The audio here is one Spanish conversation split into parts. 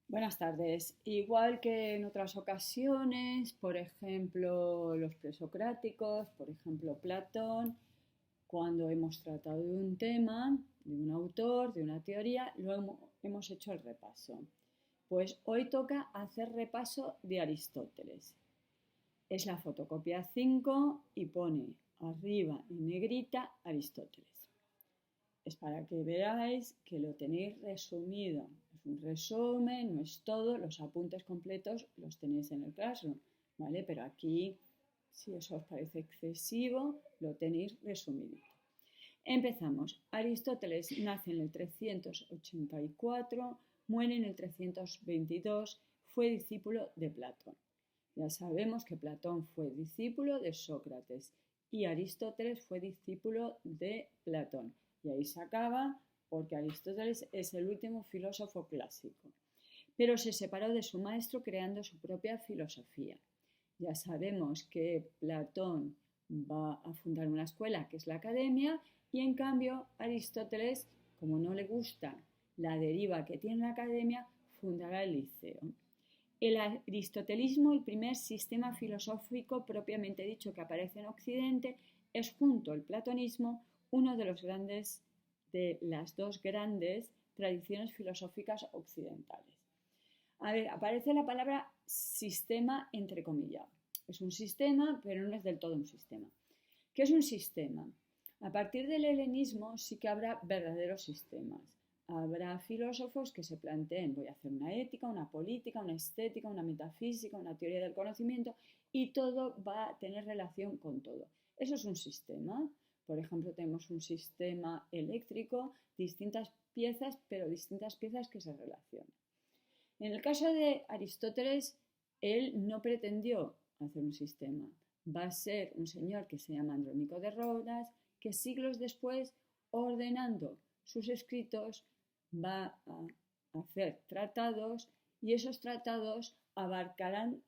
Buenas tardes. Igual que en otras ocasiones, por ejemplo, los presocráticos, por ejemplo, Platón, cuando hemos tratado de un tema, de un autor, de una teoría, hemos hecho el repaso. Pues hoy toca hacer repaso de Aristóteles. Es la fotocopia 5 y pone arriba en negrita Aristóteles. Es para que veáis que lo tenéis resumido. Es un resumen, no es todo, los apuntes completos los tenéis en el Classroom, ¿vale? Pero aquí, si eso os parece excesivo, lo tenéis resumido. Empezamos. Aristóteles nace en el 384, muere en el 322, fue discípulo de Platón. Ya sabemos que Platón fue discípulo de Sócrates y Aristóteles fue discípulo de Platón. Y ahí se acaba porque Aristóteles es el último filósofo clásico. Pero se separó de su maestro creando su propia filosofía. Ya sabemos que Platón va a fundar una escuela que es la academia y en cambio Aristóteles, como no le gusta la deriva que tiene la academia, fundará el liceo. El aristotelismo, el primer sistema filosófico propiamente dicho que aparece en Occidente, es junto al platonismo uno de las dos grandes tradiciones filosóficas occidentales. A ver, aparece la palabra sistema entrecomillado. Es un sistema, pero no es del todo un sistema. ¿Qué es un sistema? A partir del helenismo sí que habrá verdaderos sistemas. Habrá filósofos que se planteen, voy a hacer una ética, una política, una estética, una metafísica, una teoría del conocimiento y todo va a tener relación con todo. Eso es un sistema. Por ejemplo, tenemos un sistema eléctrico, distintas piezas, pero distintas piezas que se relacionan. En el caso de Aristóteles, él no pretendió hacer un sistema. Va a ser un señor que se llama Andrónico de Rodas, que siglos después, ordenando sus escritos, va a hacer tratados y esos tratados abarcarán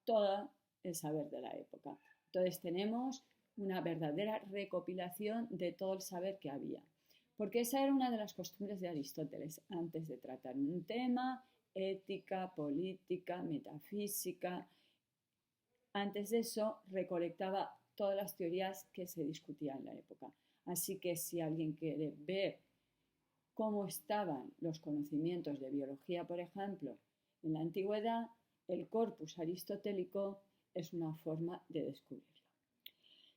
todo el saber de la época. Entonces tenemos una verdadera recopilación de todo el saber que había. Porque esa era una de las costumbres de Aristóteles. Antes de tratar un tema, ética, política, metafísica, antes de eso recolectaba todas las teorías que se discutían en la época. Así que si alguien quiere ver cómo estaban los conocimientos de biología, por ejemplo, en la antigüedad, el corpus aristotélico es una forma de descubrirlo.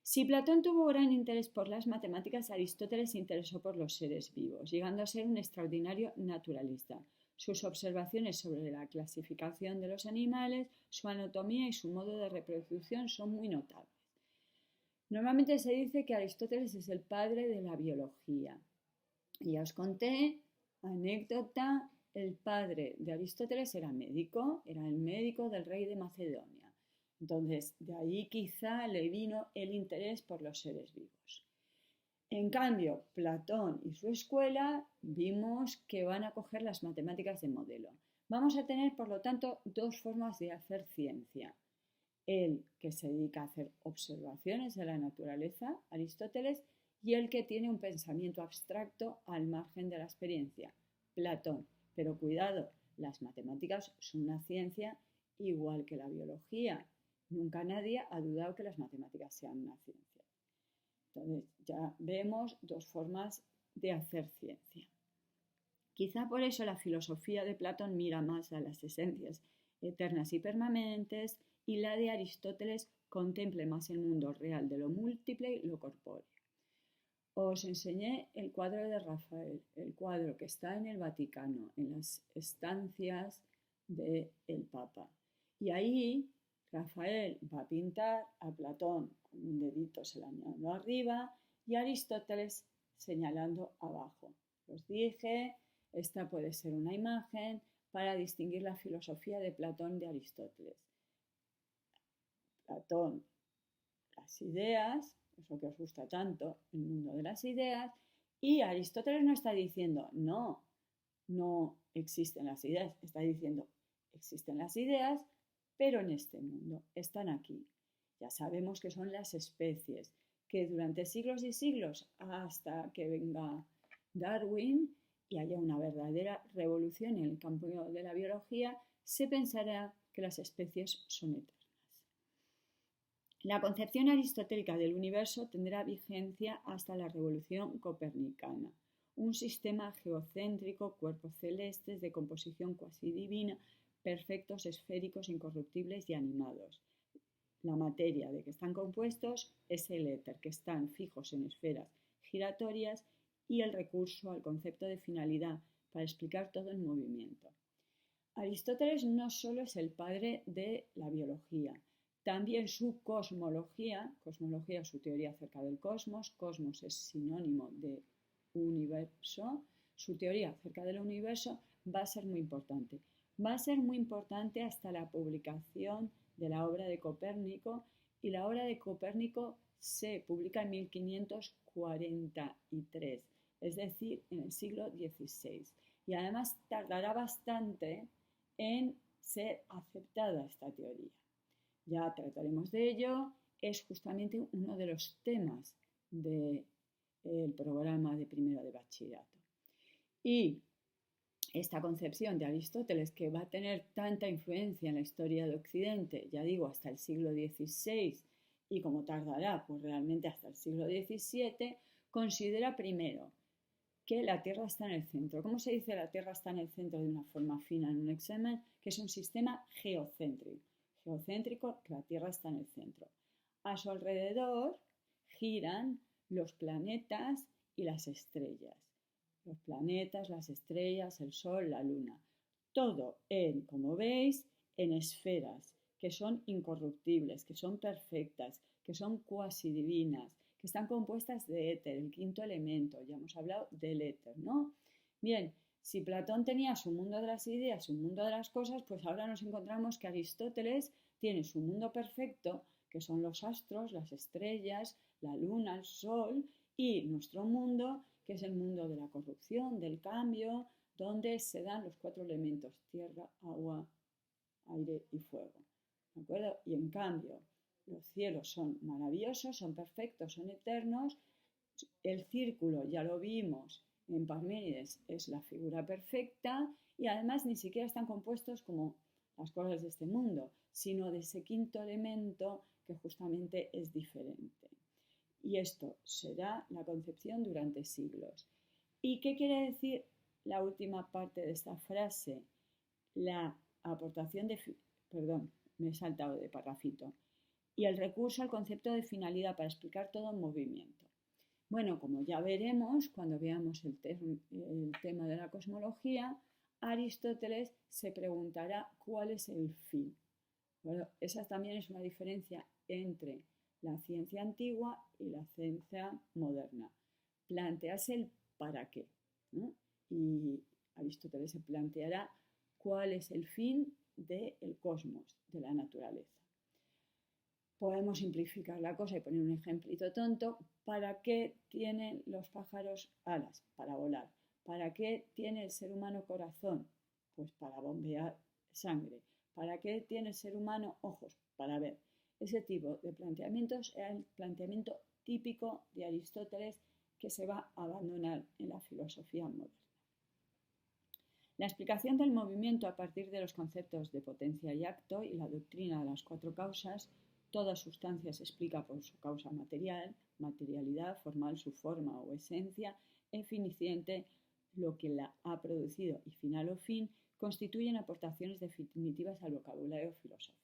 Si Platón tuvo gran interés por las matemáticas, Aristóteles se interesó por los seres vivos, llegando a ser un extraordinario naturalista. Sus observaciones sobre la clasificación de los animales, su anatomía y su modo de reproducción son muy notables. Normalmente se dice que Aristóteles es el padre de la biología. Y ya os conté, anécdota, el padre de Aristóteles era médico, era el médico del rey de Macedonia. Entonces, de ahí quizá le vino el interés por los seres vivos. En cambio, Platón y su escuela vimos que van a coger las matemáticas de modelo. Vamos a tener, por lo tanto, dos formas de hacer ciencia. El que se dedica a hacer observaciones de la naturaleza, Aristóteles, y el que tiene un pensamiento abstracto al margen de la experiencia, Platón. Pero cuidado, las matemáticas son una ciencia igual que la biología. Nunca nadie ha dudado que las matemáticas sean una ciencia. Entonces ya vemos dos formas de hacer ciencia. Quizá por eso la filosofía de Platón mira más a las esencias eternas y permanentes y la de Aristóteles contemple más el mundo real de lo múltiple y lo corpóreo. Os enseñé el cuadro de Rafael, el cuadro que está en el Vaticano, en las estancias del Papa. Y ahí Rafael va a pintar a Platón con un dedito señalando arriba y a Aristóteles señalando abajo. Os dije, esta puede ser una imagen para distinguir la filosofía de Platón de Aristóteles. Platón, las ideas, es lo que os gusta tanto, el mundo de las ideas, y Aristóteles no está diciendo, no existen las ideas, está diciendo, existen las ideas, pero en este mundo, están aquí. Ya sabemos que son las especies, que durante siglos y siglos, hasta que venga Darwin y haya una verdadera revolución en el campo de la biología, se pensará que las especies son eternas. La concepción aristotélica del universo tendrá vigencia hasta la revolución copernicana. Un sistema geocéntrico, cuerpos celestes de composición cuasi divina, perfectos, esféricos, incorruptibles y animados. La materia de que están compuestos es el éter, que están fijos en esferas giratorias, y el recurso al concepto de finalidad para explicar todo en movimiento. Aristóteles no solo es el padre de la biología, también su cosmología es su teoría acerca del cosmos es sinónimo de universo, su teoría acerca del universo va a ser muy importante. Va a ser muy importante hasta la publicación de la obra de Copérnico, y la obra de Copérnico se publica en 1543, es decir, en el siglo XVI. Y además tardará bastante en ser aceptada esta teoría. Ya trataremos de ello, es justamente uno de los temas del programa de primero de bachillerato. Y esta concepción de Aristóteles, que va a tener tanta influencia en la historia de Occidente, ya digo, hasta el siglo XVI, y como tardará, pues realmente hasta el siglo XVII, considera primero que la Tierra está en el centro. ¿Cómo se dice la Tierra está en el centro de una forma fina en un examen? Que es un sistema geocéntrico. Geocéntrico, que la Tierra está en el centro. A su alrededor giran los planetas y las estrellas. Los planetas, las estrellas, el Sol, la Luna. Todo como veis, en esferas que son incorruptibles, que son perfectas, que son cuasi divinas, que están compuestas de éter, el quinto elemento. Ya hemos hablado del éter, ¿no? Bien, si Platón tenía su mundo de las ideas, su mundo de las cosas, pues ahora nos encontramos que Aristóteles tiene su mundo perfecto, que son los astros, las estrellas, la luna, el sol, y nuestro mundo, que es el mundo de la corrupción, del cambio, donde se dan los cuatro elementos: tierra, agua, aire y fuego. ¿De acuerdo? Y en cambio, los cielos son maravillosos, son perfectos, son eternos. El círculo, ya lo vimos en Parménides, es la figura perfecta, y además ni siquiera están compuestos como las cosas de este mundo, sino de ese quinto elemento que justamente es diferente. Y esto será la concepción durante siglos. ¿Y qué quiere decir la última parte de esta frase? La aportación de... Perdón, me he saltado de parrafito. Y el recurso al concepto de finalidad para explicar todo en movimiento. Bueno, como ya veremos cuando veamos el tema de la cosmología, Aristóteles se preguntará cuál es el fin. Bueno, esa también es una diferencia entre la ciencia antigua y la ciencia moderna. Plantearse el para qué, ¿no? Y Aristóteles se planteará cuál es el fin del cosmos, de la naturaleza. Podemos simplificar la cosa y poner un ejemplito tonto. ¿Para qué tienen los pájaros alas? Para volar. ¿Para qué tiene el ser humano corazón? Pues para bombear sangre. ¿Para qué tiene el ser humano ojos? Para ver. Ese tipo de planteamientos era el planteamiento típico de Aristóteles, que se va a abandonar en la filosofía moderna. La explicación del movimiento a partir de los conceptos de potencia y acto y la doctrina de las cuatro causas. Toda sustancia se explica por su causa material, materialidad, formal, su forma o esencia, eficiente, lo que la ha producido, y final o fin, constituyen aportaciones definitivas al vocabulario filosófico.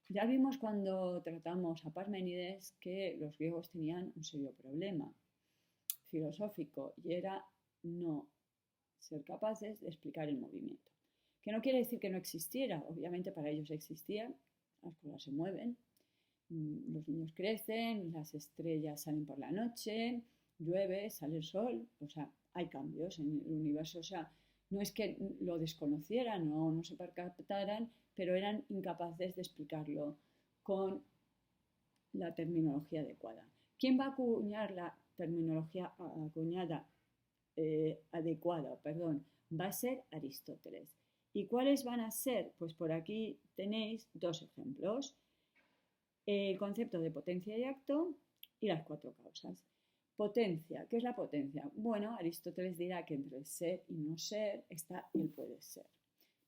Ya vimos cuando tratamos a Parménides que los griegos tenían un serio problema filosófico, y era no ser capaces de explicar el movimiento. Que no quiere decir que no existiera, obviamente para ellos existía. Las cosas se mueven, los niños crecen, las estrellas salen por la noche, llueve, sale el sol, o sea, hay cambios en el universo, o sea, no es que lo desconocieran o no se percataran, pero eran incapaces de explicarlo con la terminología adecuada. ¿Quién va a acuñar la terminología adecuada? Va a ser Aristóteles. ¿Y cuáles van a ser? Pues por aquí tenéis dos ejemplos. El concepto de potencia y acto y las cuatro causas. Potencia. ¿Qué es la potencia? Bueno, Aristóteles dirá que entre el ser y no ser está el puede ser.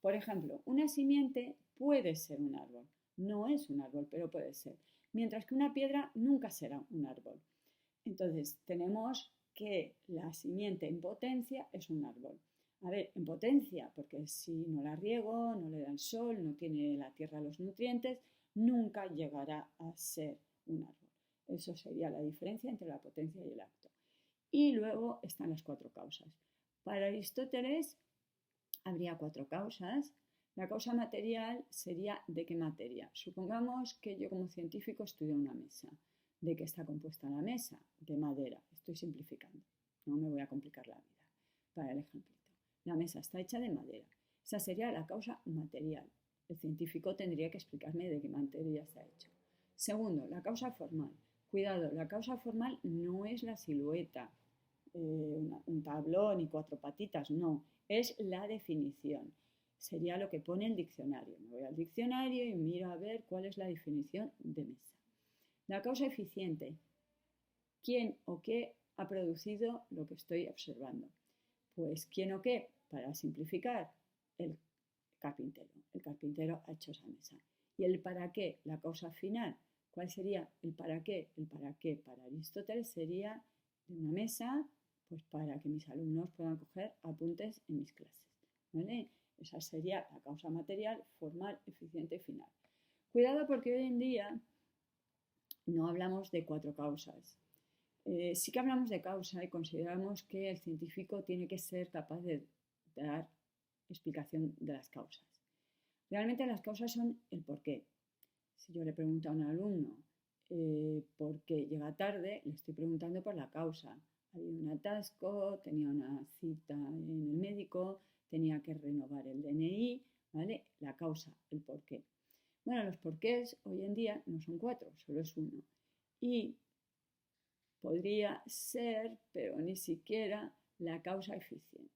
Por ejemplo, una simiente puede ser un árbol. No es un árbol, pero puede ser. Mientras que una piedra nunca será un árbol. Entonces, tenemos que la simiente en potencia es un árbol. A ver, en potencia, porque si no la riego, no le da el sol, no tiene la tierra los nutrientes, nunca llegará a ser un árbol. Eso sería la diferencia entre la potencia y el acto. Y luego están las cuatro causas. Para Aristóteles habría cuatro causas. La causa material sería ¿de qué materia? Supongamos que yo como científico estudio una mesa. ¿De qué está compuesta la mesa? De madera. Estoy simplificando. No me voy a complicar la vida para el ejemplito. La mesa está hecha de madera. Esa sería la causa material. El científico tendría que explicarme de qué materia está hecho. Segundo, la causa formal. Cuidado, la causa formal no es la silueta, un tablón y cuatro patitas, no, es la definición. Sería lo que pone el diccionario. Me voy al diccionario y miro a ver cuál es la definición de mesa. La causa eficiente. ¿Quién o qué ha producido lo que estoy observando? Pues ¿quién o qué? Para simplificar, el carpintero. El carpintero ha hecho esa mesa. ¿Y el para qué? La causa final. ¿Cuál sería el para qué? El para qué para Aristóteles sería de una mesa, pues para que mis alumnos puedan coger apuntes en mis clases. ¿Vale? Esa sería la causa material, formal, eficiente y final. Cuidado porque hoy en día no hablamos de cuatro causas. Sí que hablamos de causa y consideramos que el científico tiene que ser capaz de dar explicación de las causas. Realmente las causas son el porqué. Si yo le pregunto a un alumno por qué llega tarde, le estoy preguntando por la causa. Ha habido un atasco, tenía una cita en el médico, tenía que renovar el DNI, ¿vale? La causa, el porqué. Bueno, los porqués hoy en día no son cuatro, solo es uno. Y podría ser, pero ni siquiera, la causa eficiente.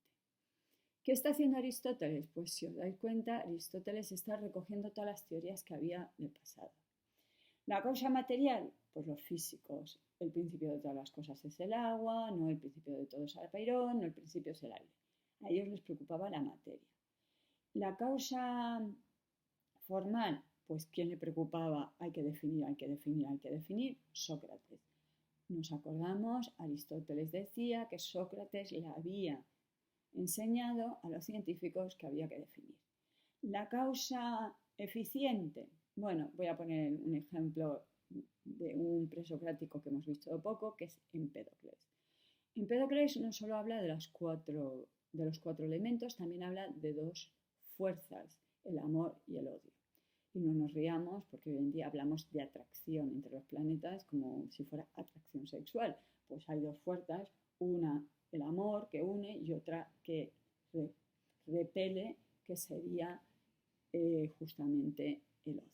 ¿Qué está haciendo Aristóteles? Pues si os dais cuenta, Aristóteles está recogiendo todas las teorías que había del pasado. La causa material, pues los físicos. El principio de todas las cosas es el agua, no el principio de todo es el apeirón, no el principio es el aire. A ellos les preocupaba la materia. La causa formal, pues ¿quién le preocupaba? Hay que definir, hay que definir, hay que definir. Sócrates. Nos acordamos, Aristóteles decía que Sócrates le había enseñado a los científicos que había que definir. La causa eficiente, bueno, voy a poner un ejemplo de un presocrático que hemos visto poco, que es Empédocles. Empédocles no solo habla de los cuatro elementos, también habla de dos fuerzas, el amor y el odio. Y no nos riamos porque hoy en día hablamos de atracción entre los planetas como si fuera atracción sexual. Pues hay dos fuerzas, una el amor que une y otra que repele, que sería justamente el odio.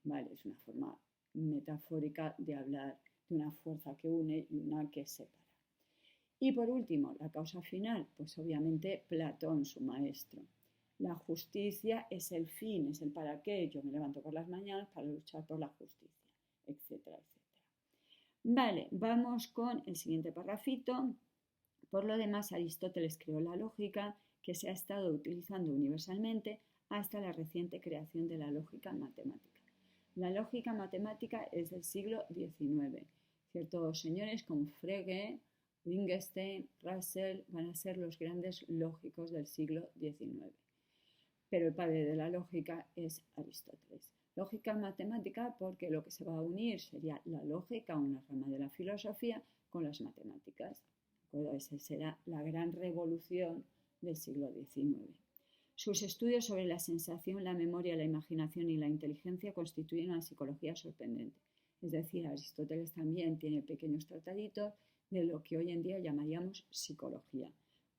¿Vale? Es una forma metafórica de hablar de una fuerza que une y una que separa. Y por último, la causa final, pues obviamente Platón, su maestro. La justicia es el fin, es el para qué. Yo me levanto por las mañanas para luchar por la justicia, etcétera, etcétera. Vale, vamos con el siguiente parrafito. Por lo demás, Aristóteles creó la lógica que se ha estado utilizando universalmente hasta la reciente creación de la lógica matemática. La lógica matemática es del siglo XIX. Ciertos señores como Frege, Wittgenstein, Russell van a ser los grandes lógicos del siglo XIX. Pero el padre de la lógica es Aristóteles. Lógica matemática porque lo que se va a unir sería la lógica, una rama de la filosofía, con las matemáticas. Esa será la gran revolución del siglo XIX. Sus estudios sobre la sensación, la memoria, la imaginación y la inteligencia constituyen una psicología sorprendente. Es decir, Aristóteles también tiene pequeños trataditos de lo que hoy en día llamaríamos psicología.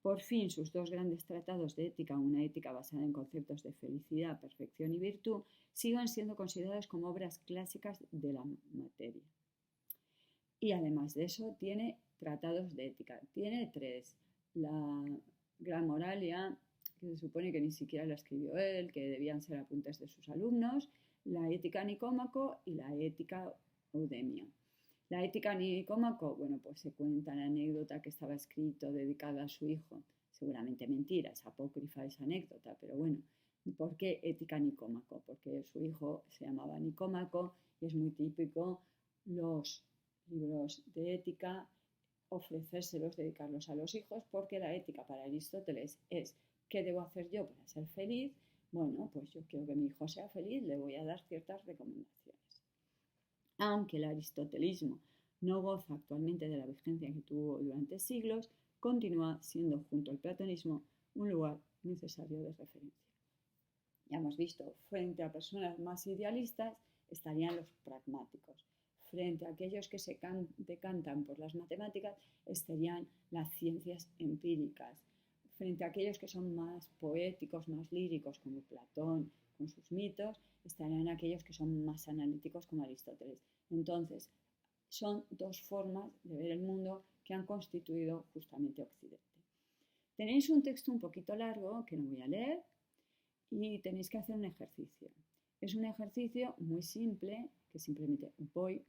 Por fin, sus dos grandes tratados de ética, una ética basada en conceptos de felicidad, perfección y virtud, siguen siendo considerados como obras clásicas de la materia. Y además de eso, tiene tratados de ética. Tiene tres. La Gran Moralia, que se supone que ni siquiera la escribió él, que debían ser apuntes de sus alumnos, la Ética Nicómaco y la Ética Eudemia. La ética Nicómaco, bueno, pues se cuenta la anécdota que estaba escrito dedicada a su hijo. Seguramente mentira, es apócrifa esa anécdota, pero bueno, ¿por qué ética Nicómaco? Porque su hijo se llamaba Nicómaco y es muy típico los libros de ética ofrecérselos, dedicarlos a los hijos, porque la ética para Aristóteles es ¿qué debo hacer yo para ser feliz? Bueno, pues yo quiero que mi hijo sea feliz, le voy a dar ciertas recomendaciones. Aunque el aristotelismo no goza actualmente de la vigencia que tuvo durante siglos, continúa siendo junto al platonismo un lugar necesario de referencia. Ya hemos visto, frente a personas más idealistas estarían los pragmáticos. Frente a aquellos que se decantan por las matemáticas estarían las ciencias empíricas. Frente a aquellos que son más poéticos, más líricos, como Platón con sus mitos, estarían aquellos que son más analíticos, como Aristóteles. Entonces, son dos formas de ver el mundo que han constituido justamente Occidente. Tenéis un texto un poquito largo que no voy a leer y tenéis que hacer un ejercicio. Es un ejercicio muy simple que simplemente voy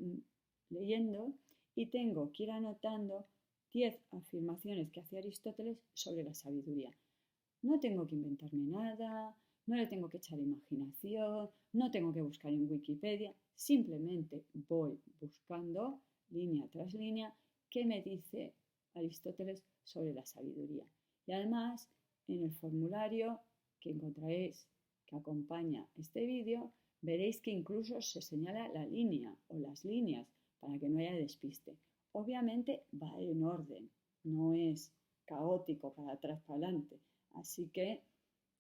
leyendo y tengo que ir anotando 10 afirmaciones que hace Aristóteles sobre la sabiduría. No tengo que inventarme nada, no le tengo que echar imaginación, no tengo que buscar en Wikipedia, simplemente voy buscando línea tras línea qué me dice Aristóteles sobre la sabiduría. Y además, en el formulario que encontraréis que acompaña este vídeo, veréis que incluso se señala la línea o las líneas para que no haya despiste. Obviamente va en orden, no es caótico para atrás, para adelante. Así que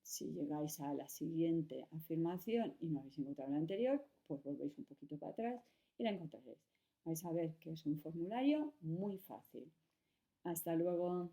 si llegáis a la siguiente afirmación y no habéis encontrado la anterior, pues volvéis un poquito para atrás y la encontraréis. Vais a ver que es un formulario muy fácil. Hasta luego.